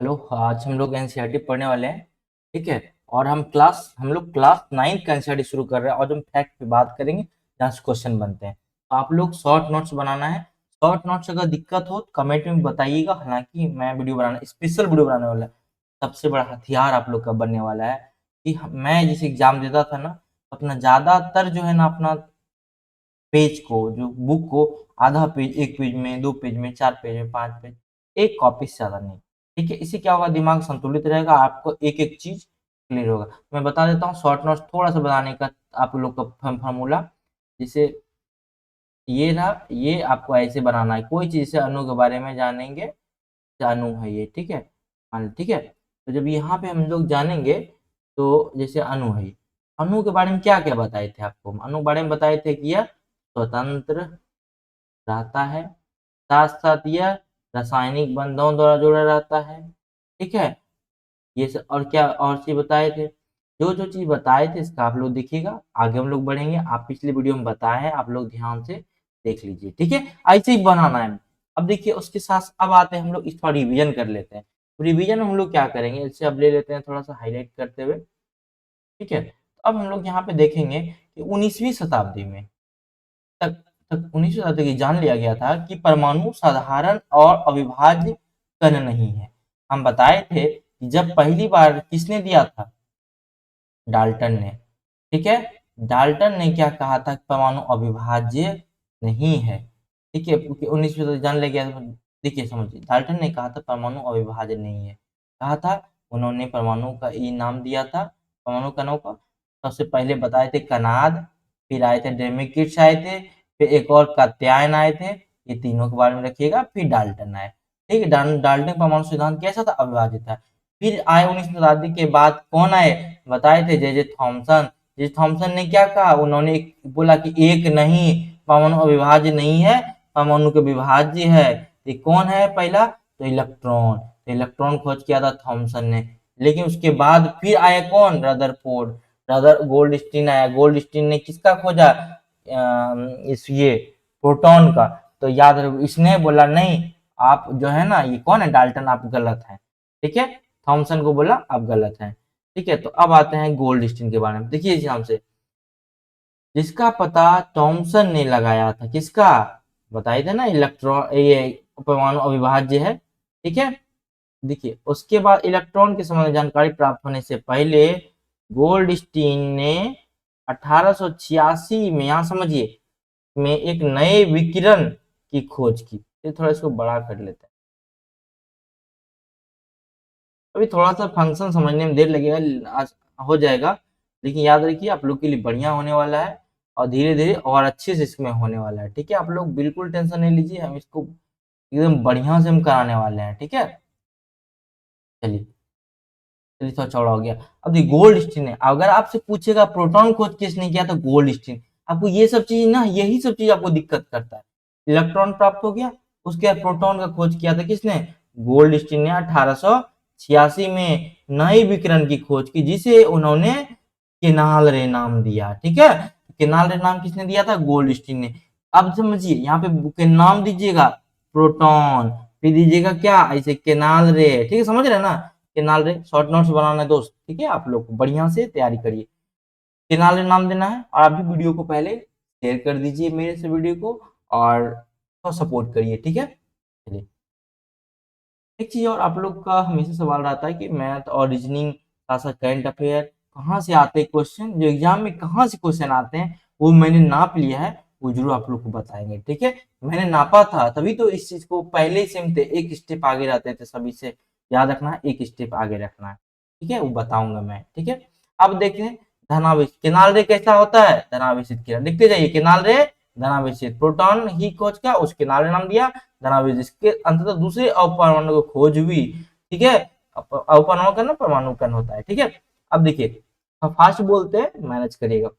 Hello, आज हम लोग एनसीईआरटी पढ़ने वाले हैं। ठीक है। और हम लोग क्लास 9 का एनसीईआरटी शुरू कर रहे हैं और जो हम फैक्ट पे बात करेंगे जहाँ से क्वेश्चन बनते हैं। तो आप लोग शॉर्ट नोट्स बनाना है। शॉर्ट नोट्स अगर दिक्कत हो तो कमेंट में बताइएगा। हालांकि मैं वीडियो बनाना स्पेशल वीडियो बनाने वाला है। सबसे बड़ा हथियार आप लोग का बनने वाला है कि मैं जिस एग्जाम देता था ना, अपना ज्यादातर जो है ना अपना पेज को, जो बुक को, आधा पेज, एक पेज में, दो पेज में, चार पेज में, पांच पेज, एक कॉपी से ज्यादा नहीं। ठीक है। इससे क्या होगा, दिमाग संतुलित रहेगा, आपको एक एक चीज क्लियर होगा। मैं बता देता हूँ शॉर्ट नोट्स थोड़ा सा बनाने का आप लोग का फार्मूला। जैसे ये रहा, ये आपको ऐसे बनाना है। कोई चीज से अणु के बारे में जानेंगे, अणु है ये। ठीक है। ठीक है। तो जब यहाँ पे हम लोग जानेंगे, तो जैसे अणु है, अणु के बारे में क्या क्या बताए थे आपको, अणु के बारे में बताए थे कि यह स्वतंत्र रहता है, साथ साथ यह रासायनिक बंधों द्वारा जुड़ा रहता है। ठीक है। ये सब और क्या और चीज बताए थे। जो जो चीज बताए थे इसका आप लोग देखिएगा, आगे हम लोग बढ़ेंगे। आप पिछले वीडियो में बताए हैं, आप लोग ध्यान से देख लीजिए। ठीक है। ऐसे ही बनाना है। अब देखिए उसके साथ अब आते हैं हम लोग इसका रिवीजन कर लेते हैं। रिवीजन हम लोग क्या करेंगे, इससे अब ले लेते हैं थोड़ा सा हाईलाइट करते हुए। ठीक है। तो अब हम लोग यहाँ पे देखेंगे कि 19वीं शताब्दी में तक तक 19वीं शताब्दी की जान लिया गया था कि परमाणु साधारण और अविभाज्य कण नहीं है। हम बताए थे कि जब पहली बार किसने दिया था, डाल्टन ने। ठीक है। डाल्टन ने क्या कहा था, परमाणु अविभाज्य नहीं है। ठीक है, क्योंकि 19वीं शताब्दी जान लिया गया था। देखिए समझिए, डाल्टन ने कहा था परमाणु अविभाज्य नहीं है। कहा था, उन्होंने परमाणु का ई नाम दिया था, परमाणु कणों का। सबसे पहले बताए थे कनाद, फिर आए थे डेमेकिट्स आए थे, फिर एक और कात्यायन आए थे। ये तीनों के बारे में रखिएगा, फिर डाल्टन आए। ठीक है। डाल्टन परमाणु सिद्धांत कैसा था, अविभाज्य था। फिर आए 19वीं शताब्दी के बाद कौन आए, बताए थे जे जे थॉमसन। जे थॉमसन ने क्या कहा, उन्होंने बोला कि एक नहीं, परमाणु अविभाज्य नहीं है, परमाणु के विभाज्य है। ये कौन है पहला, तो इलेक्ट्रॉन। तो इलेक्ट्रॉन खोज किया था थॉमसन ने। लेकिन उसके बाद फिर आया कौन, रदरफोर्ड। गोल्डस्टीन आया। गोल्डस्टीन ने किसका खोजा, इस ये प्रोटॉन का। तो याद रखो, इसने बोला नहीं, आप जो है ना, ये कौन है, डाल्टन, आप गलत है। ठीक है। थॉमसन को बोला आप गलत हैं। ठीक है। तो अब आते हैं गोल्डस्टीन के बारे में। देखिए इस नाम से, जिसका पता थॉमसन ने लगाया था, किसका, बताए थे ना, इलेक्ट्रॉन, ये परमाणु अविभाज्य है। ठीक है। देखिए उसके बाद इलेक्ट्रॉन के संबंध में जानकारी प्राप्त होने से पहले गोल्डस्टीन ने 1886 में, यहां समझिए, में एक नए विकिरण की खोज की। ये थोड़ा इसको बड़ा कर लेते हैं, अभी थोड़ा सा फंक्शन समझने में देर लगेगा, आज हो जाएगा। लेकिन याद रखिए आप लोग के लिए बढ़िया होने वाला है, और धीरे धीरे और अच्छे से इसमें होने वाला है। ठीक है। आप लोग बिल्कुल टेंशन नहीं लीजिए, हम इसको एकदम बढ़िया से हम कराने वाले हैं। ठीक है। चलिए, चलिए थोड़ा चौड़ा हो गया। अब ये गोल्ड स्टीन है, अगर आपसे पूछेगा प्रोटॉन खोज किसने किया, तो गोल्ड स्टीन। आपको ये सब चीज ना, यही सब चीज आपको दिक्कत करता है। इलेक्ट्रॉन प्राप्त हो गया, उसके बाद प्रोटॉन का खोज किया था किसने, गोल्ड स्टीन ने 1886 में नए विकिरण की खोज की, जिसे उन्होंने केनाल रे नाम दिया। ठीक है। केनाल रे नाम किसने दिया था, गोल्ड स्टीन ने। अब समझिए, यहाँ पे के नाम दीजिएगा प्रोटॉन, फिर दीजिएगा क्या, ऐसे केनाल रे। ठीक है, समझ रहे हैं ना। केनाल रे शॉर्ट नोट्स बनाना है दोस्त। ठीक है, आप लोग बढ़िया से तैयारी करिए। केनाल रे नाम देना है, और आप भी वीडियो को पहले शेयर कर दीजिए मेरे से वीडियो को, और तो सपोर्ट करिए। ठीक है। चलिए, एक चीज और आप लोग का हमेशा सवाल रहता है कि मैथ और रीजनिंग का सा करंट अफेयर कहाँ से आते हैं क्वेश्चन, जो एग्जाम में कहाँ से क्वेश्चन आते हैं, वो मैंने नाप लिया है, वो जरूर आप लोग को बताएंगे। ठीक है। मैंने नापा था, तभी तो इस चीज को पहले से हम थे, एक स्टेप आगे रहते थे सभी से। याद रखना है, एक स्टेप आगे रखना है। ठीक है, वो बताऊंगा मैं। ठीक है। अब देखें, धनावेश केनाल रे कैसा होता है, धनावेशित किरण। लिखते जाइए, केनाल रे धनावेशित, प्रोटॉन ही खोज का, उसके केनाल रे नाम दिया, धनावेश। इसके अंततः दूसरे अपरमाणु की खोज हुई। ठीक है। अपरमाणु का ना परमाणु कण होता है। ठीक है। अब देखिए, फास्ट बोलते हैं, मैनेज करिएगा।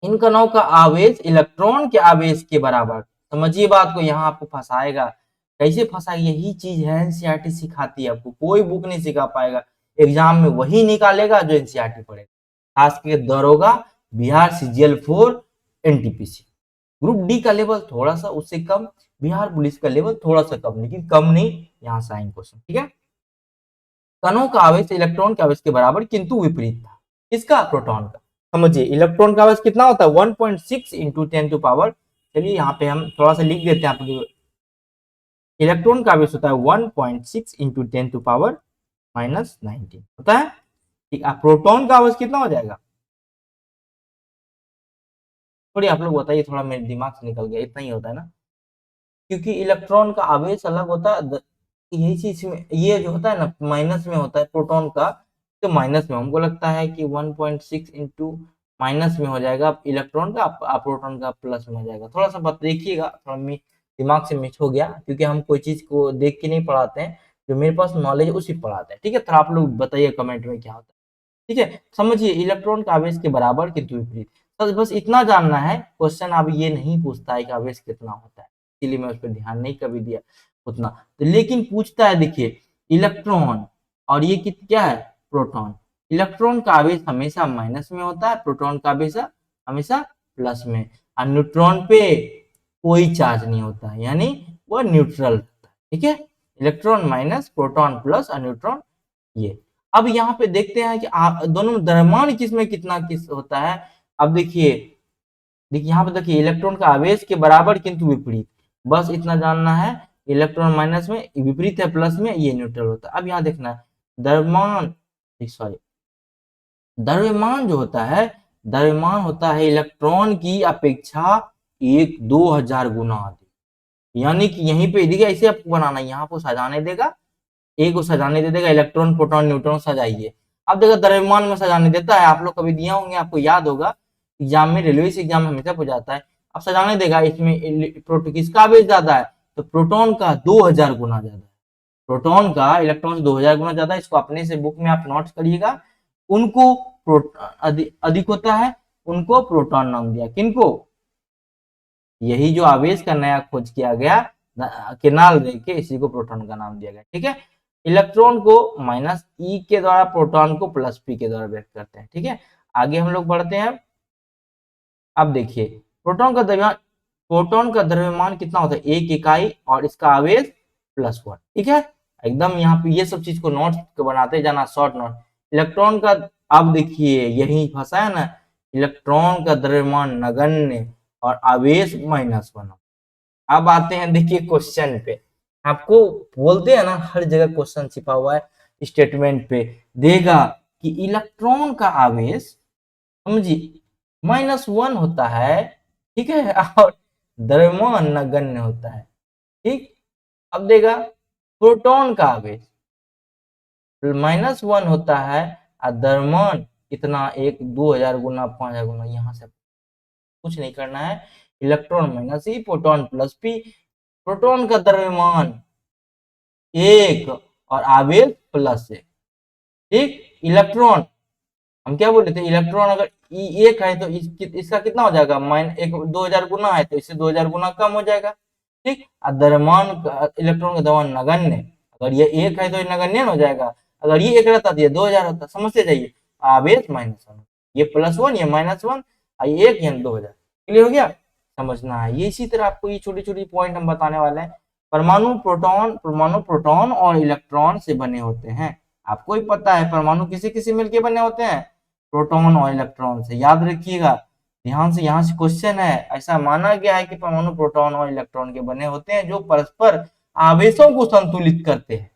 इन कणों का आवेश इलेक्ट्रॉन के आवेश के बराबर। समझिए बात को, यहाँ आपको फंसाएगा। कैसे फंसाएगा, यही चीज है एनसीईआरटी सिखाती है आपको, कोई बुक नहीं सिखा पाएगा। एग्जाम में वही निकालेगा जो एनसीईआरटी पढ़ेगा। खास करके दरोगा, Bihar CGL 4, NTPC. Group D का लेवल थोड़ा सा उससे कम, बिहार पुलिस का लेवल थोड़ा सा कम, लेकिन कम नहीं, यहाँ से आएंगे क्वेश्चन। ठीक है। कणों का आवेश इलेक्ट्रॉन के आवेश के बराबर किंतु विपरीत था। किसका? प्रोटॉन का। समझिए इलेक्ट्रॉन का आवेश कितना होता है 1.6 इंटू 10 टू पावर, चलिए यहाँ पे हम थोड़ा सा लिख देते हैं आपको, इलेक्ट्रॉन का आवेश होता है 1.6 इंटू 10 टू पावर -19 होता है। ठीक है, प्रोटॉन का आवेश कितना हो जाएगा? थोड़ी आप लोग बताइए, थोड़ा मेरे दिमाग से निकल गया, इतना ही होता है ना, क्योंकि इलेक्ट्रॉन का आवेश अलग होता है, यही चीज में ये जो होता है ना माइनस में होता है प्रोटॉन का, तो माइनस में हमको लगता है कि 1.6 इंटू माइनस में हो जाएगा इलेक्ट्रॉन का, प्रोटॉन का प्लस में हो जाएगा। थोड़ा सा देखिएगा, थोड़ा दिमाग से मिस हो गया, क्योंकि हम कोई चीज को देख के नहीं पढ़ाते हैं, जो मेरे पास नॉलेज है उसी पढ़ाते हैं। ठीक है, थोड़ा आप लोग बताइए कमेंट में क्या होता है। ठीक है, समझिए इलेक्ट्रॉन का आवेश के बराबर किंतु विपरीत, बस इतना जानना है। क्वेश्चन अब ये नहीं पूछता है कि आवेश कितना होता है, इसलिए मैं उस पर ध्यान नहीं कभी दिया उतना, तो लेकिन पूछता है, देखिए इलेक्ट्रॉन और ये क्या है? प्रोटॉन। इलेक्ट्रॉन का आवेश हमेशा माइनस में होता है, प्रोटॉन का आवेश हमेशा प्लस में, और न्यूट्रॉन पे कोई चार्ज नहीं होता है, यानी वह न्यूट्रल होता है। ठीक है, इलेक्ट्रॉन माइनस, प्रोटॉन प्लस और न्यूट्रॉन ये। अब यहाँ पे देखते हैं कि दोनों में द्रव्यमान किसमें कितना किस होता है। अब देखिए, देखिए यहाँ पे देखिए इलेक्ट्रॉन का आवेश के बराबर किंतु विपरीत, बस इतना जानना है। इलेक्ट्रॉन माइनस में, विपरीत है प्लस में, ये न्यूट्रल होता है। अब यहाँ देखना है द्रव्यमान, सॉरी, द्रव्यमान जो होता है, द्रव्यमान होता है इलेक्ट्रॉन की अपेक्षा 1-2000 गुना अधिक, यानी कि यहीं पे देखिए ऐसे आपको बनाना है, यहाँ को सजाने देगा, ए को सजाने दे देगा, इलेक्ट्रॉन प्रोटॉन न्यूट्रॉन सजाइए। अब देखो द्रव्यमान में सजाने देता है, आप लोग कभी दिया होंगे, आपको याद होगा एग्जाम में, रेलवे से एग्जाम में हमेशा पूछा जाता है। अब सजाने देगा, इसमें किसका आवेश ज्यादा है? तो प्रोटॉन का 2000 गुना ज्यादा है, प्रोटॉन का इलेक्ट्रॉन से 2000 गुना ज्यादा है। इसको अपने से बुक में आप नोट करिएगा। उनको अधिक होता है, उनको प्रोटॉन नाम दिया। किनको? यही जो आवेश का नया खोज किया गया केनाल रे के, इसी को प्रोटॉन का नाम दिया गया। ठीक है, इलेक्ट्रॉन को माइनस ई के द्वारा, प्रोटॉन को प्लस पी के द्वारा व्यक्त करते हैं। ठीक है, आगे हम लोग बढ़ते हैं। अब देखिए प्रोटॉन का द्रव्यमान कितना होता है? 1 इकाई, और इसका आवेश +1। ठीक है, एकदम यहाँ पे ये सब चीज को नोट बनाते जाना, शॉर्ट नोट। इलेक्ट्रॉन का, अब देखिए यही फंसा है ना, इलेक्ट्रॉन का द्रव्यमान नगण्य और आवेश -1। अब आते हैं देखिए क्वेश्चन पे, आपको बोलते हैं ना हर जगह क्वेश्चन छिपा हुआ है, स्टेटमेंट पे देगा कि इलेक्ट्रॉन का आवेश, समझिए -1 होता है। ठीक है, और द्रव्यमान नगण्य होता है। ठीक, अब देगा प्रोटॉन का आवेश -1 होता है, और द्रव्यमान कितना, 1-2000 गुना, 5000 गुना, यहाँ से कुछ नहीं करना है। इलेक्ट्रॉन माइनस ई, प्रोटॉन प्लस पी, प्रोटॉन का द्रव्यमान 1 और आवेश +1। ठीक, इलेक्ट्रॉन, हम क्या बोले थे, इलेक्ट्रॉन अगर ई 1 है तो इसका कितना हो जाएगा, -1, 2000 गुना है तो इससे 2000 गुना कम हो जाएगा। ठीक, और द्रव्यमान इलेक्ट्रॉन का द्रव्यमान नगण्य, अगर ये 1 है तो ये नगण्य हो जाएगा, अगर ये 1 रहता तो ये 2000 होता। समझते जाइए, आवेश -1, ये +1, ये -1, ये 1, ये 2000। क्लियर हो गया? समझना है ये, इसी तरह आपको ये छोटी छोटी पॉइंट हम बताने वाले हैं। परमाणु प्रोटॉन और इलेक्ट्रॉन से बने होते हैं। आपको ही पता है परमाणु किसी किसी मिलके बने होते हैं, प्रोटॉन और इलेक्ट्रॉन से। याद रखिएगा ध्यान से, यहाँ से क्वेश्चन है, ऐसा माना गया है कि परमाणु प्रोटॉन और इलेक्ट्रॉन के बने होते हैं जो परस्पर आवेशों को संतुलित करते हैं।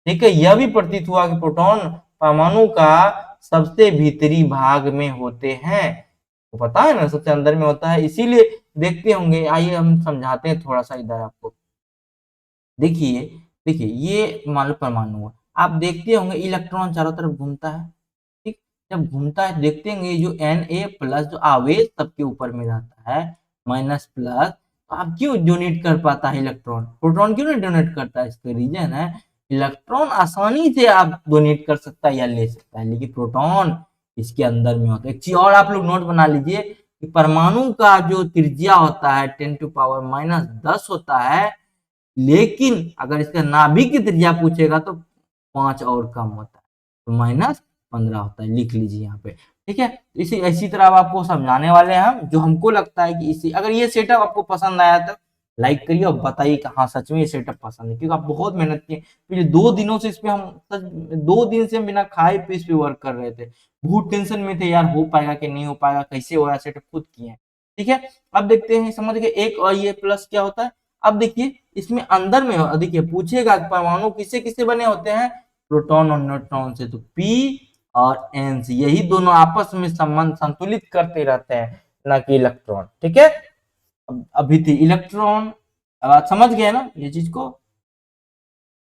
ठीक है, यह भी प्रतीत हुआ कि प्रोटॉन परमाणु का सबसे भीतरी भाग में होते हैं, तो पता है ना सबसे अंदर में होता है, इसीलिए देखते होंगे। आइए हम समझाते हैं थोड़ा सा इधर आपको। देखिए, देखिए ये मान लो परमाणु है, आप देखते होंगे इलेक्ट्रॉन चारों तरफ घूमता है। ठीक, जब घूमता है देखते होंगे जो Na+ जो आवेश सबके ऊपर में रहता है, माइनस प्लस, तो आप क्यों डोनेट कर पाता है इलेक्ट्रॉन, प्रोटॉन क्यों नहीं डोनेट करता है? इसका रीजन है इलेक्ट्रॉन आसानी से आप डोनेट कर सकता है या ले सकता है, लेकिन प्रोटॉन इसके अंदर में होता है। एक चीज और आप लोग नोट बना लीजिए कि परमाणु का जो त्रिज्या होता है 10⁻⁻10 होता है, लेकिन अगर इसका नाभिक की त्रिज्या पूछेगा तो 5 और कम होता है, तो -15 होता है। लिख लीजिए यहाँ पे। ठीक है, इसी इसी तरह अब आपको समझाने वाले हैं हम, जो हमको लगता है कि इसी, अगर ये सेटअप आपको पसंद आया तो लाइक करिए और बताइए कि हाँ सच में ये सेटअप पसंद है, क्योंकि आप बहुत मेहनत किए पिछले 2 दिनों से इस पे। हम सच 2 दिन से हम बिना खाए पे इस पे वर्क कर रहे थे, बहुत टेंशन में थे यार, हो पाएगा कि नहीं हो पाएगा, कैसे हो रहा है सेटअप, खुद किए हैं। ठीक है, अब देखते हैं, समझ गए एक और ये प्लस क्या होता है। अब देखिए इसमें अंदर में देखिए पूछेगा परमाणु किससे किससे बने होते हैं, प्रोटॉन और न्यूट्रॉन से। तो पी और एन से, यही दोनों आपस में संबंध संतुलित करते रहते हैं, ना कि इलेक्ट्रॉन। ठीक है, अभी थी इलेक्ट्रॉन। अब आप समझ गए ना ये चीज को।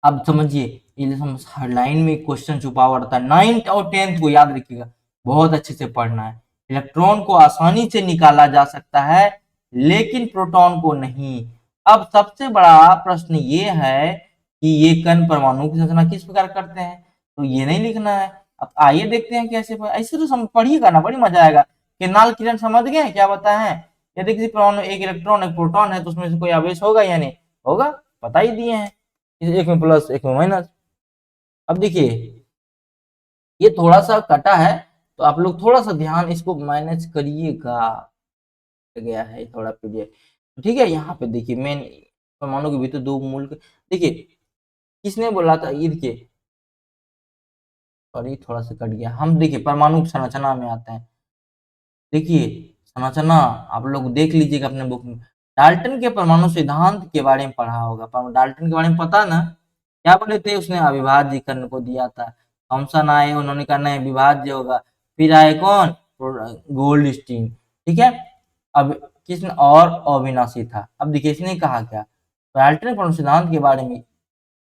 अब समझिए, ये हर लाइन में क्वेश्चन छुपा हुआ रहता है, 9th और 10th को याद रखिएगा, बहुत अच्छे से पढ़ना है। इलेक्ट्रॉन को आसानी से निकाला जा सकता है, लेकिन प्रोटॉन को नहीं। अब सबसे बड़ा प्रश्न ये है कि ये कण परमाणु की संरचना किस प्रकार करते हैं, तो ये नहीं लिखना है। अब आइए देखते हैं कैसे। ऐसे तो पढ़िएगा ना, बड़ी मजा आएगा। केनाल किरण समझ गए क्या बताए हैं। यदि किसी परमाणु एक इलेक्ट्रॉन एक प्रोटॉन है, तो उसमें से कोई आवेश होगा या नहीं होगा, बता ही दिए हैं, एक में प्लस एक में माइनस। अब देखिए ये थोड़ा सा कटा है, तो आप लोग थोड़ा सा ध्यान इसको मैनेज करिएगा, गया है थोड़ा पीडीएफ। ठीक है, यहाँ पे देखिए मेन परमाणु के भीतर दो मूल देखिए किसने बोला था, ईद के, सॉरी थोड़ा सा कट गया। हम देखिए परमाणु की संरचना में आते हैं। देखिए संरचना आप लोग देख लीजिएगा अपने बुक में, डाल्टन के परमाणु सिद्धांत के बारे में पढ़ा होगा, पर डाल्टन के बारे में पता ना, क्या बोले थे, उसने अविभाज्य करने को दिया था। थॉमसन आए, उन्होंने कहा नहीं विभाज्य होगा। फिर आए कौन, गोल्डस्टीन। ठीक है, अब किसने, और अविनाशी था। अब देखिए इसने कहा क्या, डाल्टन के परमाणु सिद्धांत के बारे में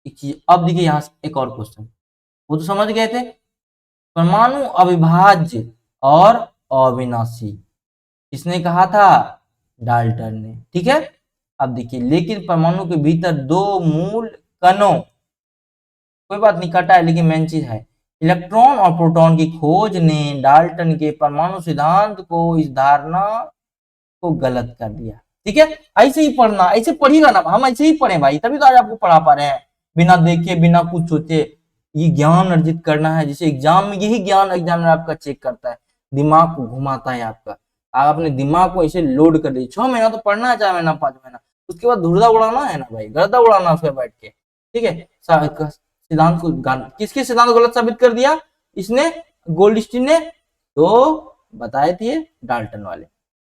एक चीज। अब देखिए यहाँ से एक और क्वेश्चन, वो तो समझ गए थे, परमाणु अविभाज्य और अविनाशी किसने कहा था, डाल्टन ने। ठीक है, अब देखिए लेकिन परमाणु के भीतर दो मूल कणों, कोई बात नहीं कटा है, लेकिन मेन चीज है, इलेक्ट्रॉन और प्रोटॉन की खोज ने डाल्टन के परमाणु सिद्धांत को, इस धारणा को गलत कर दिया। ठीक है, ऐसे ही पढ़ना, ऐसे पढ़िएगा ना, हम ऐसे ही पढ़े भाई, तभी तो आज आपको पढ़ा पा रहे हैं, बिना देखे बिना कुछ सोचे। ये ज्ञान अर्जित करना है, जैसे एग्जाम में यही ज्ञान एग्जामिनर आपका चेक करता है, दिमाग को घुमाता है आपका। आप अपने दिमाग को ऐसे लोड कर दीजिए, 6 महीना तो पढ़ना है, 4 महीना 5 महीना, उसके बाद धुरदा उड़ाना है ना भाई, गर्दा उड़ाना उसमें बैठ के। ठीक है, सिद्धांत को किसके सिद्धांत को गलत साबित कर दिया, इसने, गोल्डस्टीन ने, तो बताए थे डाल्टन वाले।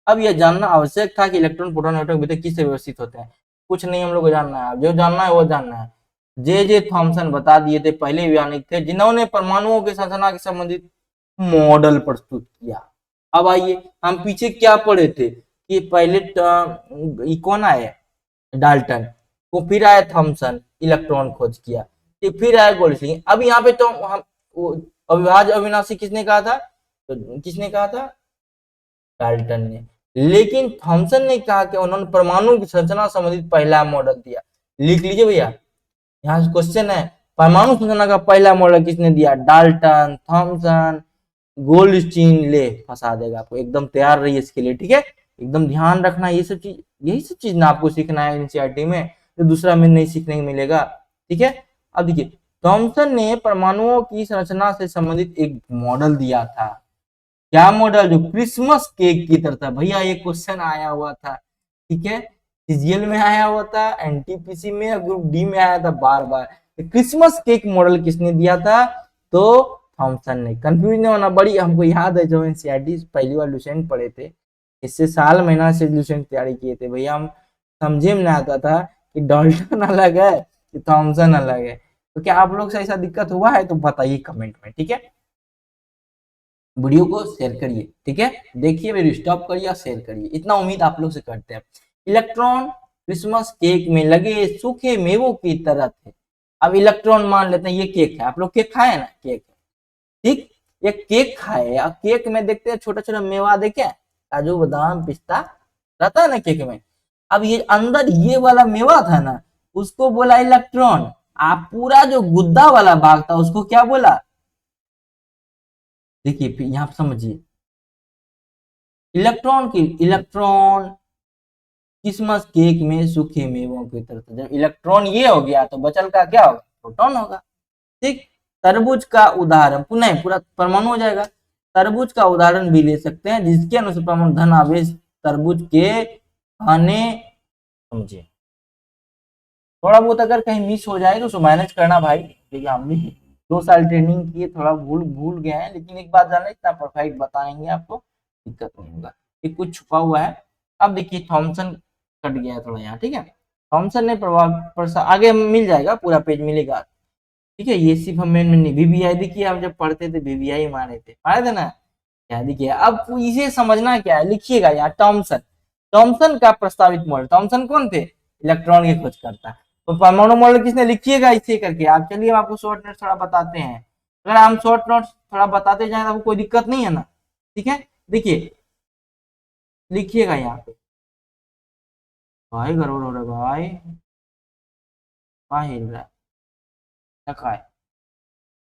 अब यह जानना आवश्यक था कि इलेक्ट्रॉन प्रोटॉन न्यूट्रॉन भीतर किससे व्यवस्थित होते हैं। कुछ नहीं हम लोग को जानना है, जो जानना है वो जानना है। जे थॉमसन बता दिए थे, पहले वैज्ञानिक थे जिन्होंने परमाणुओं के संरचना के संबंधित मॉडल प्रस्तुत किया। अब आइए हम पीछे क्या पढ़े थे कि पहले कौन आए, डाल्टन, वो फिर आया थॉमसन, इलेक्ट्रॉन खोज किया, फिर आया गोल्डस्टीन। अब यहाँ पे तो हम अविभाज्य अविनाशी किसने कहा था, तो किसने कहा था, डाल्टन ने। लेकिन थॉमसन ने कहा कि उन्होंने परमाणु की संरचना संबंधित पहला मॉडल दिया। लिख लीजिए भैया, यहाँ से क्वेश्चन है, परमाणु संरचना का पहला मॉडल किसने दिया, डाल्टन, थॉमसन, गोल्डस्टीन। ले फंसा देगा आपको, एकदम तैयार रहिए इसके लिए। ठीक है, एकदम ध्यान रखना, ये सब चीज, यही सब चीज ना आपको सीखना है एनसीईआरटी में, तो दूसरा में नहीं सीखने को मिलेगा। ठीक है, अब देखिए थॉमसन ने परमाणुओं की संरचना से संबंधित एक मॉडल दिया था। क्या मॉडल, जो क्रिसमस केक की तरह था। भैया ये क्वेश्चन आया हुआ था, ठीक है, सीजीएल में आया हुआ था, एनटीपीसी में, ग्रुप डी में आया था बार बार। क्रिसमस केक मॉडल किसने दिया था, तो थॉमसन ने। कंफ्यूज नहीं होना, बड़ी हमको याद है जो एनसीईआरटी पहली बार लुसेंट पढ़े थे, इससे साल महीना से लुसेंट तैयारी किए थे भैया, हम समझे में नहीं आता था कि डाल्टन अलग है कि थॉमसन अलग है। तो क्या आप लोग से ऐसा दिक्कत हुआ है तो बताइए कमेंट में। ठीक है, वीडियो को शेयर करिए। ठीक है, देखिए वीडियो स्टॉप करिए, शेयर करिए, इतना उम्मीद आप लोग से करते हैं। इलेक्ट्रॉन क्रिसमस केक में लगे सूखे मेवों की तरह थे। अब इलेक्ट्रॉन मान लेते हैं ये केक है, आप लोग केक खाए ना, केक, ठीक, ये केक खाए, अब केक में देखते हैं छोटा छोटा मेवा, देखे काजू बादाम पिस्ता रहता है ना केक में। अब ये अंदर ये वाला मेवा था ना, उसको बोला इलेक्ट्रॉन। आप पूरा जो गुद्दा वाला भाग था उसको क्या बोला, देखिए फिर यहाँ समझिए, इलेक्ट्रॉन क्रिसमस केक में सूखे मेवों की तरह, जब इलेक्ट्रॉन ये हो गया तो बचल का क्या होगा, प्रोटॉन होगा। ठीक, तरबूज का उदाहरण, पुनः पूरा परमाणु हो जाएगा। तरबूज का उदाहरण भी ले सकते हैं, जिसके अनुसार परमाणु धन आवेश तरबूज के खाने समझिए। थोड़ा बहुत अगर कहीं मिस हो जाए तो उसको मैनेज करना भाई, देखिए हम भी 2 साल ट्रेनिंग किए, थोड़ा भूल भूल गए हैं, लेकिन एक बात जाना, इतना परफेक्ट बताएंगे आपको, दिक्कत नहीं होगा। ये कुछ छुपा हुआ है। अब देखिए थॉमसन कट गया है थोड़ा यहाँ, ठीक है। थॉमसन ने प्रभाव पर आगे मिल जाएगा, पूरा पेज मिलेगा, ठीक है। ये सिर्फ हमें वीवीआई देखिए, हम जब पढ़ते थे वीवीआई मारे थे ना, क्या देखिए। अब इसे समझना क्या है, लिखिएगा यहाँ टॉमसन। टॉमसन का प्रस्तावित मॉडल, टॉमसन कौन थे, इलेक्ट्रॉन की खोज करता। तो परमाणु मॉडल किसने, लिखिएगा इसे करके आप। चलिए हम आपको शॉर्ट नोट थोड़ा बताते हैं, अगर हम शॉर्ट नोट थोड़ा बताते जाए तो आपको कोई दिक्कत नहीं है ना, ठीक है। देखिए लिखिएगा यहाँ पे, भाई गड़बड़ हो रहा है भाई, कहाँ हिल रहा है, क्या है,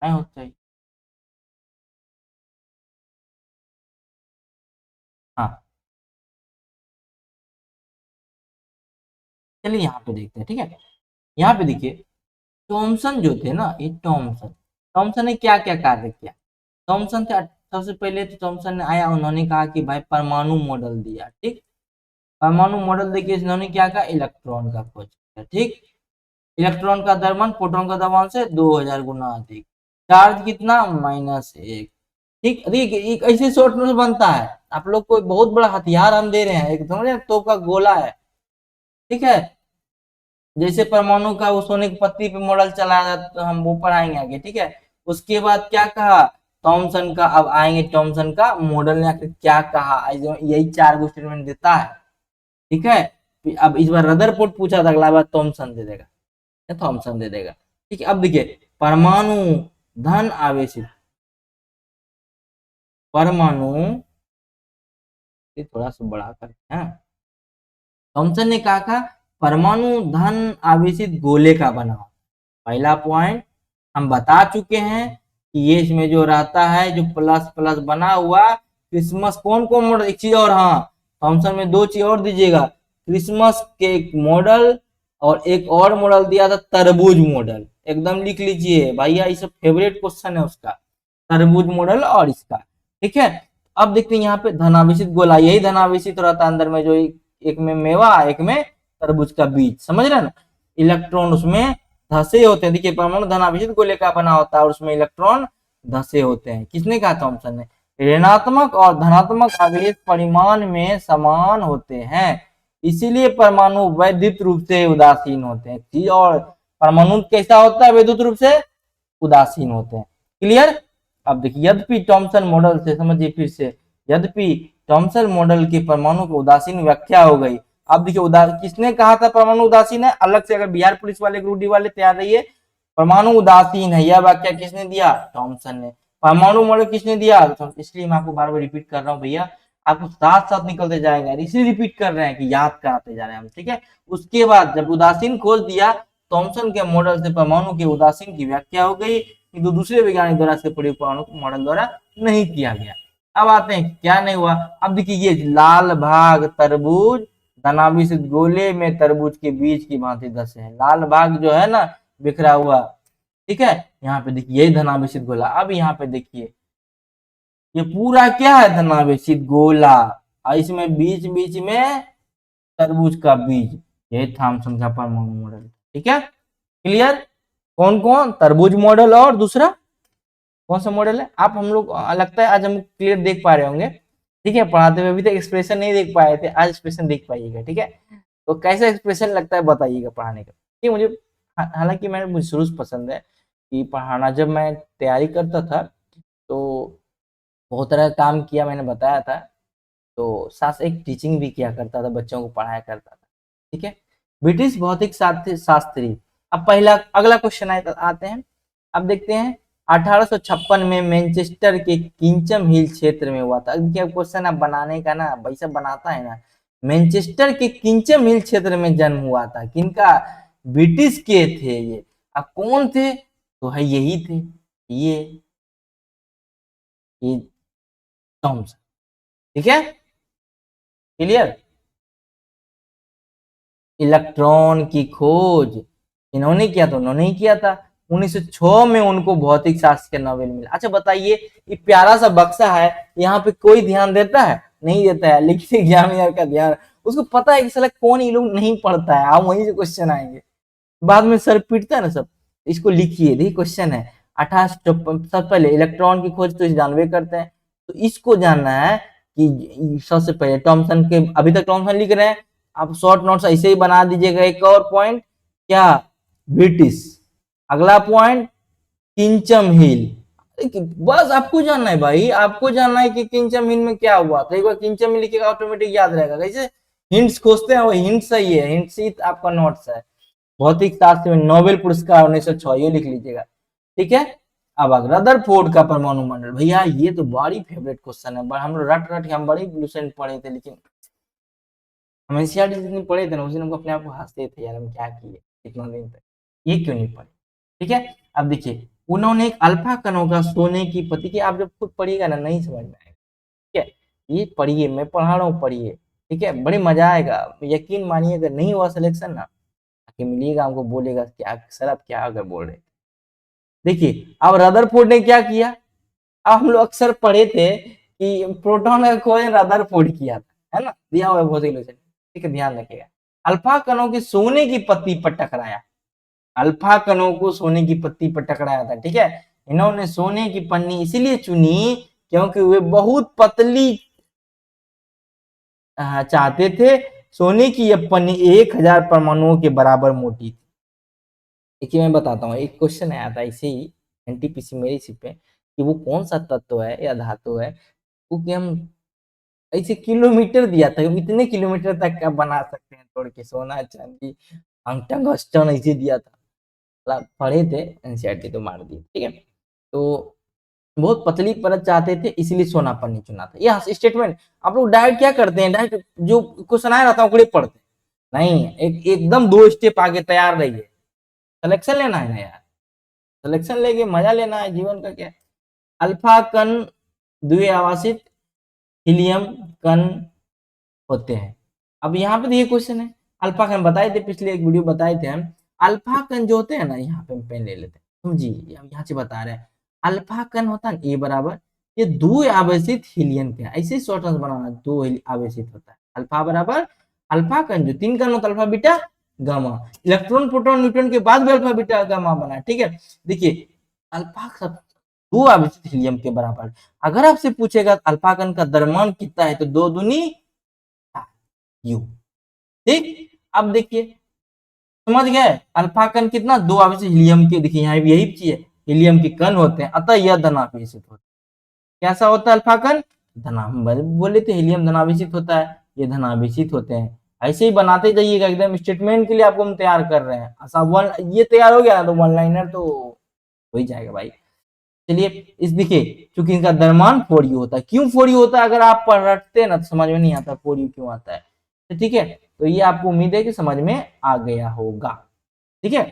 नहीं होता है। हाँ चलिए यहाँ पे देखते हैं, ठीक है। यहाँ पे देखिए थॉमसन जो थे ना, ये टॉमसन, टॉमसन ने क्या क्या कार्य किया। थॉमसन थे, सबसे पहले तो थॉमसन ने आया, उन्होंने कहा कि भाई परमाणु मॉडल दिया, ठीक। परमाणु मॉडल देखिए इन्होंने क्या कहा, इलेक्ट्रॉन का खोज किया, ठीक। इलेक्ट्रॉन का द्रव्यमान प्रोटॉन का द्रव्यमान से 2000 गुना अधिक, चार्ज कितना, -1, ठीक। देखिए एक ऐसे शॉर्ट नोट बनता है, आप लोग को बहुत बड़ा हथियार हम दे रहे हैं, एक समझे तोप का गोला है, ठीक है। जैसे परमाणु का वो सोने की पत्ती पे मॉडल चलाया तो हम वो पढ़ाएंगे आगे, ठीक है। उसके बाद क्या कहा, थॉमसन का, अब आएंगे थॉमसन का मॉडल ने आखिर क्या कहा, यही 4 स्टेटमेंट देता है, ठीक है। अब इस बार रदरफोर्ड पूछा था, अगला बार थॉमसन दे देगा, थॉमसन दे देगा, ठीक है। अब देखिए परमाणु धन आवेशित, परमाणु थोड़ा सा बढ़ा कर, है। थॉमसन ने कहा था परमाणु धन आवेशित गोले का बना, पहला पॉइंट हम बता चुके हैं कि ये इसमें जो रहता है, जो प्लस प्लस बना हुआ, क्रिसमस कौन कौन मॉडल, एक चीज और, हाँ थॉमसन में 2 चीज और दीजिएगा, क्रिसमस के एक मॉडल और एक और मॉडल दिया था तरबूज मॉडल, एकदम लिख लीजिए भैया, ये सब फेवरेट क्वेश्चन है उसका, तरबूज मॉडल और इसका, ठीक है। अब देखते हैं यहाँ पे धनावेशित गोला, यही धनावेशित रहता है अंदर में, जो एक में मेवा, एक में तरबूज का बीज, समझ रहे हैं ना। इलेक्ट्रॉन उसमें धसे होते हैं, देखिए परमाणु धनावेशित गोले का बना होता है और उसमें इलेक्ट्रॉन धसे होते हैं, किसने कहा, थॉमसन ने। ऋणात्मक और धनात्मक आवेश परिमाण में समान होते हैं, इसीलिए परमाणु वैद्युत रूप से उदासीन होते हैं, चीज और परमाणु कैसा होता है, वैद्युत रूप से उदासीन होते हैं, क्लियर। अब देखिए यद्यपि थॉमसन मॉडल से, समझिए फिर से, यद्यपि थॉमसन मॉडल की परमाणु को उदासीन व्याख्या हो गई। अब देखिए किसने कहा था परमाणु उदासीन है, अलग से अगर बिहार पुलिस वाले ग्रुप डी वाले तैयार रहिए, परमाणु उदासीन है, यह व्याख्या किसने दिया, थॉमसन ने। परमाणु मॉडल किसने दिया, तो इसलिए मैं आपको बार बार रिपीट कर रहा हूँ भैया, आपको साथ साथ निकलते जाएगा, इसलिए रिपीट कर रहे हैं कि याद कराते जा रहे हैं हम, ठीक है। उसके बाद जब उदासीन खोज दिया, थॉमसन के मॉडल से परमाणु के उदासीन की व्याख्या हो गई, किंतु दूसरे वैज्ञानिक द्वारा से प्रयोग परमाणु मॉडल द्वारा नहीं किया गया। अब आते हैं क्या नहीं हुआ, अब देखिए ये लाल भाग तरबूज धनाभिषिक्त गोले में तरबूज के बीज की भांति धसे हैं, लाल भाग जो है ना बिखरा हुआ, ठीक है। यहाँ पे देखिए यही धनाभिषिक्त गोला। अब यहाँ पे देखिए ये पूरा क्या है, धनाभिषिक्त गोला, और इसमें बीच बीच में तरबूज का बीज, यही थॉमसन का परमाणु मॉडल, ठीक है, क्लियर। कौन कौन, तरबूज मॉडल और दूसरा कौन सा मॉडल है, आप हम लोग लगता है आज हम क्लियर देख पा रहे होंगे, ठीक है। पढ़ाते हुए अभी तक एक्सप्रेशन नहीं देख पाए थे, आज एक्सप्रेशन देख पाइएगा, ठीक है। तो कैसा एक्सप्रेशन लगता है बताइएगा पढ़ाने का, ठीक मुझे, हालांकि मुझे शुरू से पसंद है कि पढ़ाना, जब मैं तैयारी करता था तो बहुत तरह का काम किया, मैंने बताया था, तो साथ एक टीचिंग भी किया करता था, बच्चों को पढ़ाया करता था, ठीक है। ब्रिटिश भौतिक शास्त्री, अब पहला अगला क्वेश्चन आते हैं, अब देखते हैं 1856 में मैनचेस्टर के किंचम हिल क्षेत्र में हुआ था। देखिए क्वेश्चन अब बनाने का ना, वैसा बनाता है ना, मैनचेस्टर के किंचम हिल क्षेत्र में जन्म हुआ था, किनका, ब्रिटिश के थे ये। अब कौन थे, तो है यही थे, ये टॉम्स, ठीक है, क्लियर। इलेक्ट्रॉन की खोज इन्होंने किया, तो उन्होंने ही किया था, 1906 में उनको भौतिक शास्त्र के नोबेल मिला। अच्छा बताइए, ये प्यारा सा बक्सा है, यहाँ पे कोई ध्यान देता है, नहीं देता है, लेकिन एग्जामिनर का ध्यान उसको पता है कि साला कौन ये लोग नहीं पढ़ता है, आप वहीं से क्वेश्चन आएंगे। बाद में सर पीटता है ना सब। इसको लिखिए, देखिए क्वेश्चन है 28 सबसे पहले इलेक्ट्रॉन की खोज तो जानवे करते हैं, तो इसको जानना है कि सबसे पहले टॉमसन के, अभी तक टॉमसन लिख रहे हैं, आप शॉर्ट नोट्स ऐसे ही बना दीजिएगा। एक और पॉइंट क्या, ब्रिटिश। अगला पॉइंट किंचम हिल। बस आपको जानना है भाई, आपको जानना है कि किंचम हिल में क्या हुआ। तो एक बार किंचम हिल लिखिएगा, ऑटोमेटिक याद रहेगा। कैसे हिंट्स खोजते हैं, वो हिंट सही है, हिंट ही आपका नोट्स है। भौतिक शास्त्र में नोबेल पुरस्कार 1906, ये लिख लीजिएगा, ठीक है। अब रदरफोर्ड का परमाणु मंडल, भैया ये तो बड़ी फेवरेट क्वेश्चन है, हम लोग रट रट के हम बड़ी लुसेंट पढ़े थे, लेकिन हम एनसीईआरटी जितनी पढ़े थे ना, उस दिन हम अपने आप को हंसते थे यार, हम क्या किए इतना दिन तक, ये क्यों नहीं पढ़े। ठीक है, अब देखिए उन्होंने एक अल्फा कणों का सोने की पत्ती की, आप जब खुद पढ़िएगा ना नहीं समझ में आएगा, ठीक है। ये पढ़िए, मैं पढ़ा रहा हूँ, पढ़िए, ठीक है, बड़े मजा आएगा। यकीन मानिए अगर नहीं हुआ सिलेक्शन ना, आके मिलिएगा, हमको बोलेगा क्या सर आप क्या अगर बोल रहे। देखिए अब रदरफोर्ड ने क्या किया, अब हम लोग अक्सर पढ़े थे कि प्रोटॉन का खोज रदरफोर्ड किया था, है ना, दिया हुआ है भौतिक लोचन, ठीक है, ध्यान रखिएगा। अल्फा कणों की सोने की पत्ती पर टकराया, अल्फा कणों को सोने की पत्ती पर टकराया था, ठीक है। इन्होंने सोने की पन्नी इसलिए चुनी क्योंकि वे बहुत पतली चाहते थे। सोने की यह पन्नी 1000 परमाणुओं के बराबर मोटी थी। देखिए मैं बताता हूँ, एक क्वेश्चन आया था इसे ही एनटीपीसी मेरी सी पे, कि वो कौन सा तत्व है या धातु है वो कि हम ऐसे किलोमीटर दिया था, इतने किलोमीटर तक का बना सकते हैं तोड़ के, सोना चांदी टंगस्टन ऐसे दिया था, पढ़े थे एनसीईआरटी तो मार दी, ठीक है। तो बहुत पतली परत चाहते थे इसलिए सोना पन्नी चुना था। यह स्टेटमेंट आप लोग डायरेक्ट क्या करते हैं, डायरेक्ट जो क्वेश्चन आया रहता है पढ़ते नहीं, एकदम 2 स्टेप आगे तैयार रहिए। सिलेक्शन लेना है ना यार, सिलेक्शन लेके मजा लेना है जीवन का क्या। अल्फा कण द्विआवासित हीलियम कण होते हैं। अब यहाँ पे देखिए क्वेश्चन है, अल्फा कण बताए थे, पिछले एक वीडियो बताए थे हम। अल्फा कण जो होते हैं ना, यहाँ पे हम पेन ले लेते हैं समझिए, हम यहाँ से बता रहे हैं अल्फा कण होता है ए बराबर, ये दो आवेशित हीलियम के, ऐसे शॉर्ट आंसर बनाना, दो आवेशित होता है। अल्फा बराबर अल्फा कण जो 3 कण होता है, alpha beta gamma, electron proton neutron के बाद भी अल्फा बीटा गामा बना, ठीक है। देखिए अल्फा सब दो आवेशित हीलियम के बराबर। अगर आपसे पूछेगा अल्फा कण का द्रव्यमान कितना है, तो 2 दूनी यू, ठीक। अब देखिए समझ गए, अल्फा कण कितना, 2 आवेशित हीलियम के, देखिए यहाँ यही चीज है, हीलियम के कण होते हैं, अतः यह धनावेशित होता है। कैसा होता है अल्फा कण, धना, बोले थे हीलियम धनावेशित होता है, ये धनावेशित होते हैं। ऐसे ही बनाते जाइएगा, एकदम स्टेटमेंट के लिए आपको हम तैयार कर रहे हैं। अच्छा वन ये तैयार हो गया ना, तो वन लाइनर तो हो ही जाएगा भाई। चलिए इस देखिए, क्योंकि इनका द्रव्यमान 4u होता है। क्यों 4u होता है, अगर आप रटते हैं ना तो समझ में नहीं आता 4u क्यों आता है, तो ठीक है, तो ये आपको उम्मीद है कि समझ में आ गया होगा, ठीक है।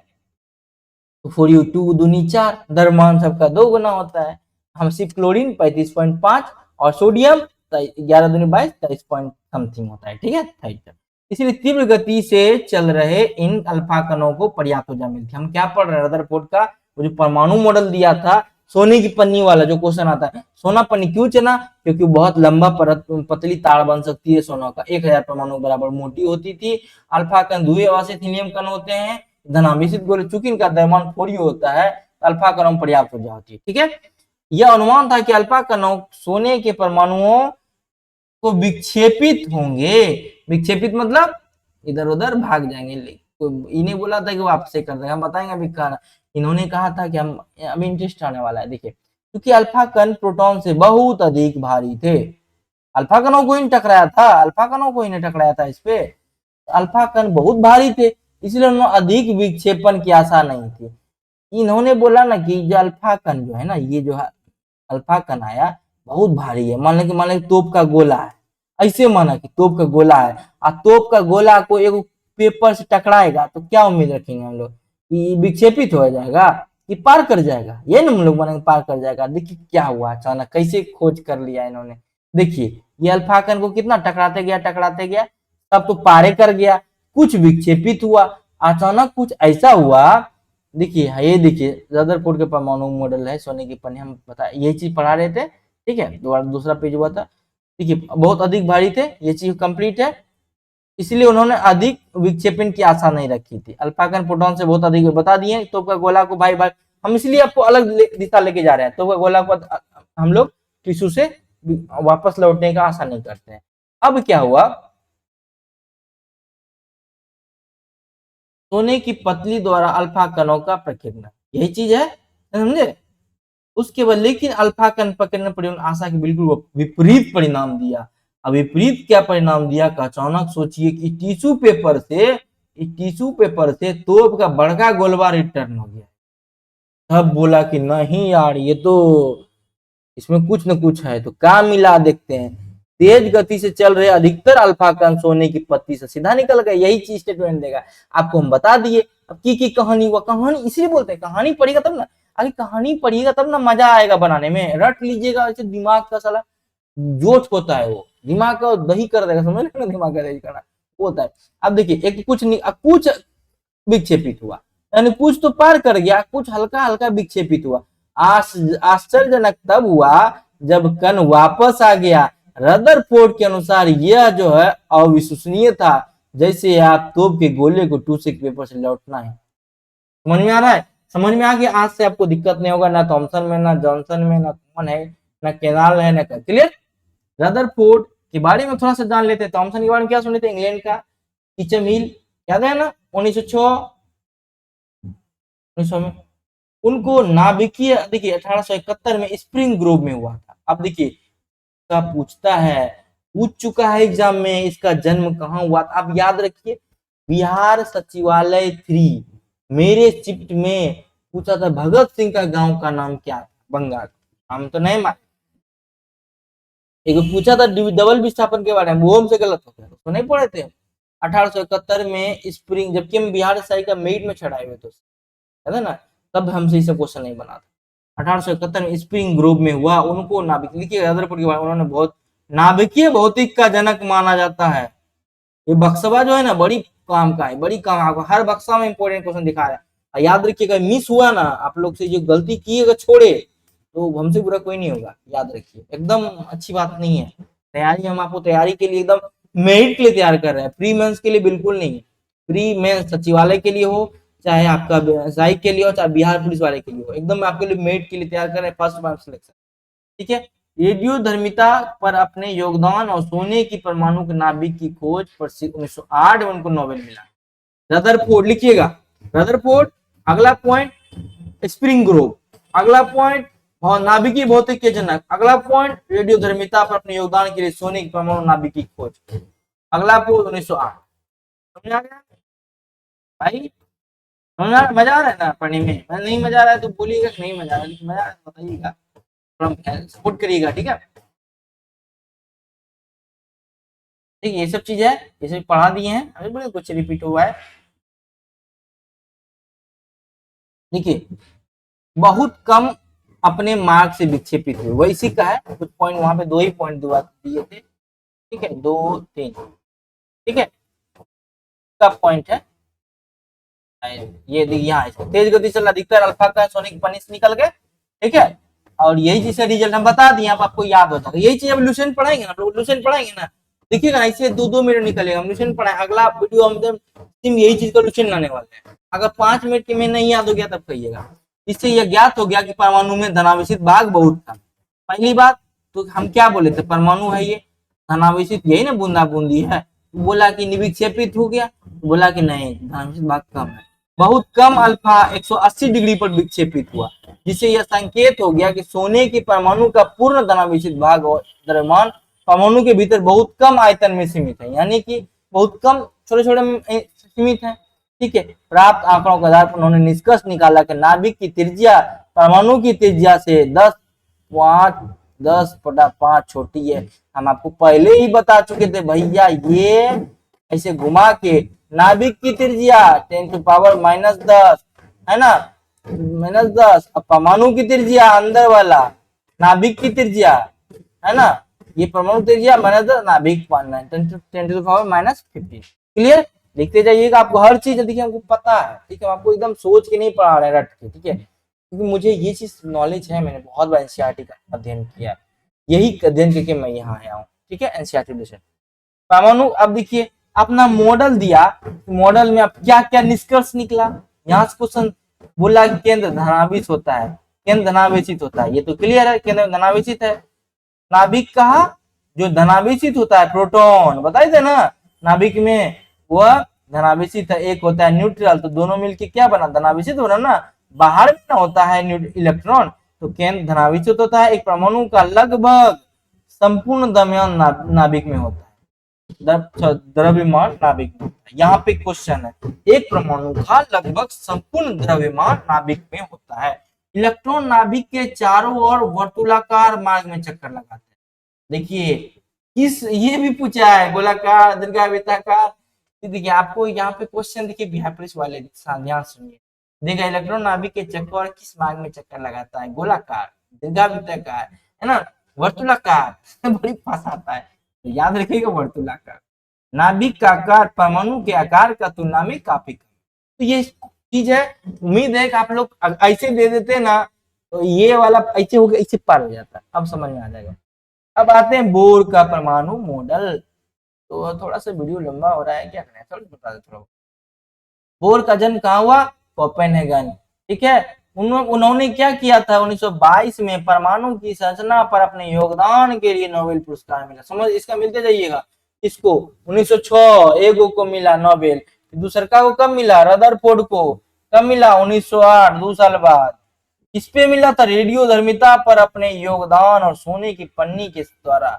तो 4u 2 दूनी 4, द्रव्यमान सबका 2 गुना होता है। हम सिर्फ क्लोरीन 35.5 और सोडियम 11 दूनी 22, 23 पॉइंट समथिंग होता है, ठीक है। इसलिए तीव्र गति से चल रहे इन अल्फा कणों को पर्याप्त ऊर्जा मिलती है। हम क्या पढ़ रहे हैं, रदरफोर्ड का वो जो परमाणु मॉडल दिया था, सोने की पन्नी वाला जो क्वेश्चन आता है, सोना पन्नी क्यों चुना, क्योंकि बहुत लंबा परत पतली तार बन सकती है सोना का, 1000 परमाणु बराबर मोटी होती थी। अल्फा कण द्विआवासित हीलियम कण होते हैं, धनावेशित गोले, चूंकि इनका द्रव्यमान 4u होता है, अल्फा कणों में पर्याप्त ऊर्जा होती है, ठीक है। यह अनुमान था कि अल्फा कणों सोने के परमाणुओं को विक्षेपित होंगे, विक्षेपित मतलब इधर उधर भाग जाएंगे। इन्हें बोला था कि वो आपसे कर देगा, हम बताएंगे अभी कहा, इन्होंने कहा था कि हम अभी इंटरेस्ट आने वाला है। देखिए क्योंकि अल्फा कण प्रोटॉन से बहुत अधिक भारी थे, अल्फा कणों को ही टकराया था, अल्फा कणों को ही टकराया था इस पे, अल्फा कण बहुत भारी थे, इसलिए उन्होंने अधिक विक्षेपण की आशा नहीं थी। इन्होंने बोला ना कि जो अल्फा कण जो है ना, ये जो है अल्फा कण आया बहुत भारी है, मान लें तोप का गोला है, ऐसे माना कि तोप का गोला है, और तोप का गोला को एक पेपर से टकराएगा तो क्या उम्मीद रखेंगे हम लोग, कि विक्षेपित हो जाएगा कि पार कर जाएगा, ये ना हम लोग मानेंगे पार कर जाएगा। देखिए क्या हुआ अचानक, कैसे खोज कर लिया इन्होंने। देखिए ये अल्फा कण को कितना टकराते गया, तब तो पारे कर गया, कुछ विक्षेपित हुआ, अचानक कुछ ऐसा हुआ। देखिए ये देखिए रदरफोर्ड के परमाणु मॉडल है, सोने की पन्नी, हम बता यही चीज पढ़ा रहे थे, ठीक है। दोबारा दूसरा पेज हुआ था, देखिए बहुत अधिक भारी थे, ये चीज कंप्लीट है। इसलिए उन्होंने अधिक विक्षेपण की आशा नहीं रखी थी। अल्फा कण प्रोटॉन से बहुत अधिक बता दिए। तो का गोला को भाई भाई हम इसलिए आपको अलग दिशा लेके जा रहे हैं। तो का गोला को हम लोग टिश्यू से वापस लौटने का आशा नहीं करते हैं। अब क्या हुआ, सोने की पतली द्वारा अल्फा कणों का प्रकीर्णन, यही चीज है, समझे। उसके बाद लेकिन अल्फा कण पकड़ने पर आशा के बिल्कुल विपरीत परिणाम दिया। अब विपरीत क्या परिणाम दिया का अचानक सोचिए कि टिश्यू पेपर से तोप का बड़का गोलवा रिटर्न हो गया। तब बोला कि नहीं यार, ये तो इसमें कुछ न कुछ है, तो काम मिला देखते हैं। तेज गति से चल रहे अधिकतर अल्फा कण सोने की पत्ती से सीधा निकल गए। यही चीज स्टेटमेंट देगा आपको, हम बता दिए। अब की कहानी, वो कहानी इसलिए बोलते हैं, कहानी पढ़िएगा तब ना, अरे कहानी पढ़िएगा तब ना मजा आएगा बनाने में। रट लीजिएगा ऐसे दिमाग का साला जोश होता है, वो दिमाग का दही कर देगा, समझ ना, दिमाग का दही करना होता है। अब देखिए, एक कुछ विक्षेपित हुआ, यानी कुछ तो पार कर गया, कुछ हल्का हल्का विक्षेपित हुआ। आश्चर्यजनक तब हुआ जब कण वापस आ गया। रदरफोर्ड के अनुसार यह जो है अविश्वसनीय था, जैसे आप तोप के गोले को टूथ पेपर से लौटना है। समझ में आ रहा है? समझ में आ गया? आज से आपको दिक्कत नहीं होगा, ना थॉमसन में, ना जॉनसन में, ना कौन है, ना केनाल है, ना क्लियर। रदरफोर्ड के बारे में थोड़ा सा जान लेते हैं। थॉमसन के बारे में क्या सुने थे? इंग्लैंड का किचम हिल, याद है ना, 1906 में। उनको नाभिकीय, देखिए 1871 में स्प्रिंग ग्रोव में हुआ था। अब देखिए का पूछता है, पूछ चुका है एग्जाम में, इसका जन्म कहाँ हुआ था। आप याद रखिए, बिहार सचिवालय 3 मेरे शिफ्ट में पूछा था, भगत सिंह का गांव का नाम क्या था? बंगाल। हम तो नहीं माने। एक पूछा था डबल विस्थापन के बारे में, वो हमसे गलत हो गया, उसको नहीं पढ़े थे 1871 में स्प्रिंग, जबकि हम बिहार साई का मेरिट में चढ़ाए हुए थे, है ना, तब हमसे इसे क्वेश्चन नहीं बना था। 1871 में स्प्रिंग ग्रोव में हुआ। उनको नाभिक, लिखिए रदरफोर्ड के बारे में, उन्होंने बहुत नाभिकीय भौतिक का जनक माना जाता है। ये बक्सवा जो है ना, बड़ी काम का है, बड़ी काम, आपको हर बक्सा में इंपोर्टेंट क्वेश्चन दिखा रहा है। याद रखिएगा, मिस हुआ ना आप लोग से, जो गलती किएगा छोड़े तो हमसे बुरा कोई नहीं होगा, याद रखिए, एकदम अच्छी बात नहीं है। तैयारी हम आपको तैयारी के लिए एकदम मेरिट के लिए तैयार कर रहे हैं, प्री मेंस के लिए बिल्कुल नहीं है। प्री मेंस सचिवालय के लिए हो, चाहे आपका साइक के लिए हो, चाहे बिहार पुलिस वाले के लिए हो, एकदम आपके लिए मेरिट के लिए तैयार कर रहे हैं, फर्स्ट मार्क्स सिलेक्शन, ठीक है। रेडियोधर्मिता पर अपने योगदान और सोने की परमाणु के नाभिक की खोज पर 1908 में उनको नोबेल मिला। रदरफोर्ड, लिखिएगा रदरफोर्ड। अगला पॉइंट स्प्रिंग ग्रोव, अगला पॉइंट नाभिकीय भौतिक के जनक, अगला पॉइंट रेडियोधर्मिता पर अपने योगदान के लिए सोने की परमाणु नाभिक की खोज, अगला पॉइंट 1908। समझ आ गया भाई? मजा आ रहा है ना पढ़ने में? नहीं मजा आ रहा है तो बोलिएगा कि नहीं मजा आ रहा है, मजा आ रहा है तो बताइएगा, सपोर्ट करिएगा, ठीक है। ठीक, ये सब चीज है, ये सब पढ़ा दिए हैं, अभी बड़े कुछ रिपीट हुआ है। देखिए, बहुत कम अपने मार्क से विक्षेपित हुए, वही इसी का है, कुछ पॉइंट वहां पे, 2 ही पॉइंट दिए थे, ठीक है, 2 3, ठीक है, का पॉइंट है ये। यहाँ तेज गति से अधिकतर अल्फा का सोने की पन्नी से निकल गए, ठीक है, और यही चीज का रिजल्ट हम बता दिए, आपको याद होता है। यही चीज अब लुसेंट पढ़ाएंगे ना, लुसेंट पढ़ाएंगे ना, देखिएगा ना, इसे 2-2 मिनट निकलेगा, हम लुसेंट पढ़ाए, अगला वीडियो हम यही चीज का लुसेंट लाने वाले हैं। अगर 5 मिनट के में नहीं याद हो गया तब कहिएगा। इससे यह ज्ञात हो गया कि परमाणु में धनावेशित भाग बहुत था। पहली बात तो हम क्या बोले थे, परमाणु है ये धनावेशित, यही ना बूंदा बूंदी है। बोला कि निविक्षेपित हो गया, बोला कि नहीं धनावेशित भाग कम है। बहुत कम अल्फा 180 डिग्री पर विक्षेपित हुआ, जिससे यह संकेत हो गया कि सोने के परमाणु का पूर्ण धनावेशित भाग और द्रव्यमान परमाणु के भीतर बहुत कम आयतन में सीमित है, यानी कि बहुत कम छोटे छोटे सीमित है, ठीक है। प्राप्त आंकड़ों के आधार पर उन्होंने निष्कर्ष निकाला कि नाभिक की त्रिज्या परमाणु की त्रिज्या से 10/5 छोटी है। हम आपको पहले ही बता चुके थे भैया, ये ऐसे घुमा के नाभिक की त्रिज्या 10⁻⁻10 है ना, -10, अब परमाणु की त्रिज्या अंदर वाला नाभिक की त्रिज्या है ना, ये परमाणु त्रिज्या -10, नाभिक 10⁻⁻15। क्लियर? लिखते जाइएगा, आपको हर चीज देखिए हमको पता है, ठीक है, आपको एकदम सोच के नहीं पढ़ा रहे रट के, ठीक है, क्योंकि मुझे ये चीज नॉलेज है, मैंने बहुत बार एनसीईआरटी का अध्ययन किया, यही अध्ययन करके मैं यहाँ आया हूँ, ठीक है, एनसीईआरटी विषय परमाणु। अब देखिए अपना मॉडल दिया, मॉडल में अब क्या क्या निष्कर्ष निकला। यहाँ से क्वेश्चन बोला केंद्र धनावेशित होता है, केंद्र धनावेशित होता है, ये तो क्लियर है, केंद्र धनावेशित है। नाभिक कहा जो धनावेशित होता है, प्रोटॉन बताए थे ना, नाभिक में वह धनावेशित है, एक होता है न्यूट्रल, तो दोनों मिलके क्या बना, धनावेशित हो रहा ना, बाहर में ना होता है इलेक्ट्रॉन, तो केंद्र धनावेशित होता है। एक परमाणु का लगभग संपूर्ण द्रव्यमान नाभिक में होता है, द्रव्यमान नाभिक में। यहाँ पे क्वेश्चन है, एक परमाणु का लगभग संपूर्ण द्रव्यमान नाभिक में होता है। इलेक्ट्रॉन नाभिक के चारों ओर वर्तुलाकार मार्ग में चक्कर लगाते हैं। देखिए किस, ये भी पूछा है, गोलाकार, दीर्घवृत्ताकार। देखिए आपको यहाँ पे क्वेश्चन देखिए बिहार पुलिस वाले ध्यान सुनिए, देखिए इलेक्ट्रॉन नाभिक के चक्कर किस मार्ग में चक्कर लगाता है, गोलाकार, दीर्घवृत्ताकार, है ना, वर्तुलाकार बड़ी फंसाता है, तो याद रखिएगा वर्तुलाकार। नाभिक का आकार परमाणु के आकार का तुलना में काफी कम, तो ये चीज है। उम्मीद है कि आप लोग ऐसे दे देते ना, तो ये वाला ऐसे हो गया, इससे पार हो जाता, अब समझ में आ जाएगा। अब आते हैं बोर का परमाणु मॉडल। तो थोड़ा सा वीडियो लंबा हो रहा है, क्या करें, चलो बता दे थोड़ा। बोर का जन्म कहाँ हुआ, कोपेनहेगन, ठीक है। उन्होंने क्या किया था, 1922 में परमाणु की संरचना पर अपने योगदान के लिए नोबेल पुरस्कार मिला। समझ, इसका मिलते जाइएगा। इसको 1906 एगो को मिला नोबेल, दूसरा को कब मिला, रदरफोर्ड को कब मिला, 1908, 2 साल बाद। किस पे मिला था, रेडियो धर्मिता पर अपने योगदान और सोने की पन्नी के द्वारा।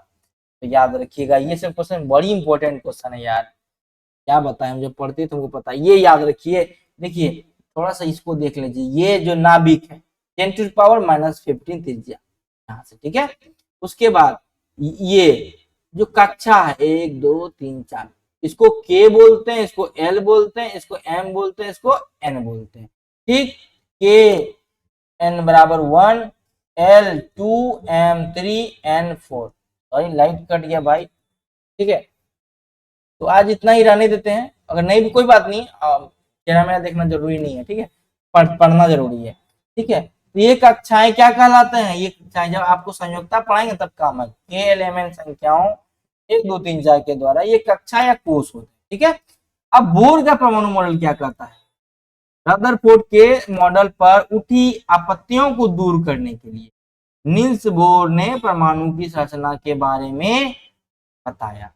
तो याद रखिएगा, ये सब क्वेश्चन बड़ी इंपॉर्टेंट क्वेश्चन है यार, क्या बताएं, मुझे पढ़ते तुमको पता, ये याद रखिए। देखिए थोड़ा सा इसको देख लीजिए, ये जो नाभिक है 10⁻⁻15 त्रिज्या यहाँ से, ठीक है। उसके बाद ये जो कक्षा है 1 2 3 4, इसको के बोलते हैं, इसको एल बोलते हैं, इसको एम बोलते हैं, इसको एन बोलते हैं, ठीक। के एन बराबर 1, L 2, M 3, N 4। Sorry light cut गया भाई, ठीक है। तो आज इतना ही रहने देते हैं, अगर नहीं भी कोई बात नहीं, चेहरा मेरा देखना जरूरी नहीं है, ठीक है, पढ़ना जरूरी है, ठीक है। तो ये कक्षाएं क्या कहलाते हैं, ये कक्षाएं जब आपको संयोजकता पढ़ाएंगे तब काम है, के एल एम एन संख्याओं 1 2 3 4 के द्वारा ये कक्षा या कोष होते हैं, ठीक है। अब बोर का परमाणु मॉडल क्या कहता है, रदरफोर्ड के मॉडल पर उठी आपत्तियों को दूर करने के लिए नील्स बोर ने परमाणु की संरचना के बारे में बताया।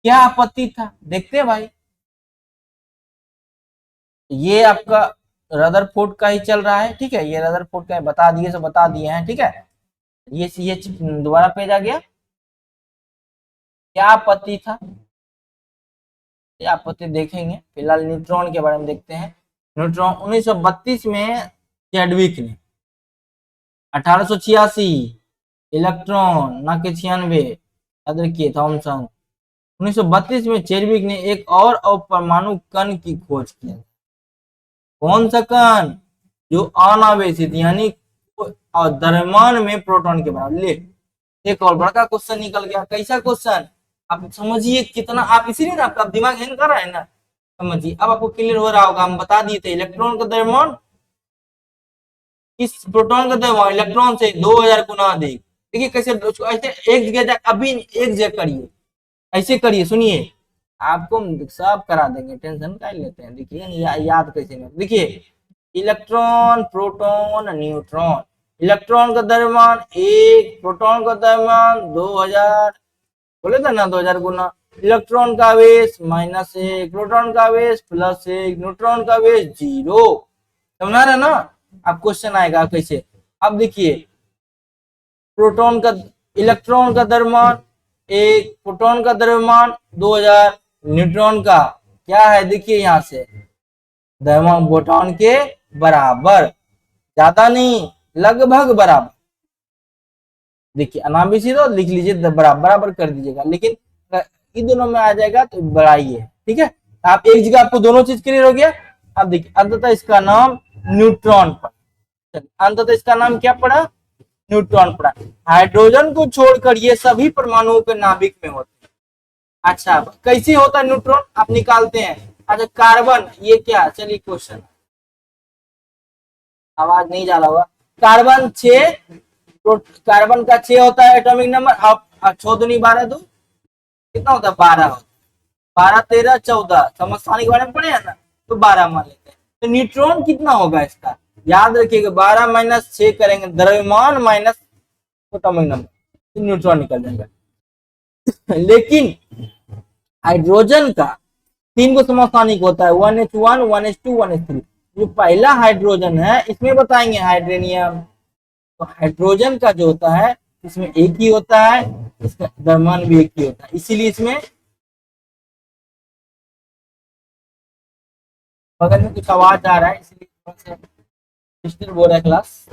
क्या आपत्ति था, देखते हैं भाई। ये आपका रदरफोर्ड का ही चल रहा है, ठीक है, ये रदरफोर्ड का बता दिए, सब बता दिए हैं, ठीक है। ये दोबारा पेज आ गया। क्या आपत्ति था, क्या आपत्ति देखेंगे, फिलहाल न्यूट्रॉन के बारे में देखते हैं। न्यूट्रॉन 1932 में चैडविक ने, 1886 इलेक्ट्रॉन ना के 96, याद रखिए थॉमसन। 1932 में चैडविक ने एक और अपरमाणु कण की खोज की। कौन सा कण, जो अनावेशित यानी द्रव्यमान में प्रोटॉन के बराबर। ले एक और बड़ा क्वेश्चन निकल गया, कैसा क्वेश्चन, आप समझिए कितना, आप इसीलिए ना आपका दिमाग हैंग कर रहा है ना, समझिए। अब आपको क्लियर हो रहा होगा, हम बता दिए थे इलेक्ट्रॉन का द्रव्यमान किस प्रोटॉन का द्रव्यमान इलेक्ट्रॉन से 2000 गुना अधिक। देखिए कैसे, ऐसे एक जगह अभी एक जगह करिए, ऐसे करिए, सुनिए, आपको सब करा देंगे, टेंशन क्या लेते हैं। देखिए याद कैसे नहीं, देखिए इलेक्ट्रॉन, प्रोटॉन, न्यूट्रॉन। इलेक्ट्रॉन का द्रव्यमान 1, प्रोटॉन का द्रव्यमान 2000, बोले थे ना 2000 गुना। इलेक्ट्रॉन का आवेश -1, प्रोटॉन का आवेश +1, न्यूट्रॉन का आवेश 0। समझ रहे ना। अब क्वेश्चन आएगा कैसे, अब देखिए प्रोटॉन का, इलेक्ट्रॉन का द्रव्यमान 1, प्रोटॉन का द्रव्यमान 2000, न्यूट्रॉन का क्या है, देखिए यहाँ से द्रव्यमान प्रोटॉन के बराबर, ज्यादा नहीं लगभग बराबर। देखिए अनावेशित तो लिख लीजिए बराबर कर दीजिएगा, लेकिन इन दोनों में आ जाएगा तो बड़ाई है, ठीक है। आप एक जगह आपको दोनों चीज क्लियर हो गया। अब देखिए अंततः इसका नाम न्यूट्रॉन पड़ा, अंततः इसका नाम क्या पड़ा, न्यूट्रॉन पड़ा। हाइड्रोजन को छोड़कर ये सभी परमाणुओं के नाभिक में होते हैं। अच्छा कैसे होता है न्यूट्रॉन, आप निकालते हैं। अच्छा कार्बन, ये क्या, चलिए क्वेश्चन, आवाज नहीं जा रहा होगा। कार्बन 6, कार्बन का 6 होता है एटॉमिक नंबर। अब 6 दूनी 12, तो कितना होता है 12 होता है। 12 13 14 समस्थानिक के बारे में पढ़े हैं ना, तो 12 मान लेते हैं। तो न्यूट्रॉन कितना होगा इसका, याद रखिएगा 12 माइनस 6 करेंगे द्रव्यमान माइनस एटॉमिक नंबर, तो न्यूट्रॉन निकल जाएगा। लेकिन हाइड्रोजन का 3 को समस्थानिक होता है, 1h1 1h2 1h3। जो पहला हाइड्रोजन है इसमें बताएंगे हाइड्रोनियम, तो हाइड्रोजन का जो होता है इसमें एक ही होता है, इसका द्रव्यमान भी एक ही होता है, इसीलिए इसमें बगल में कुछ आवाज आ रहा है, इसलिए बोल रहा है क्लास।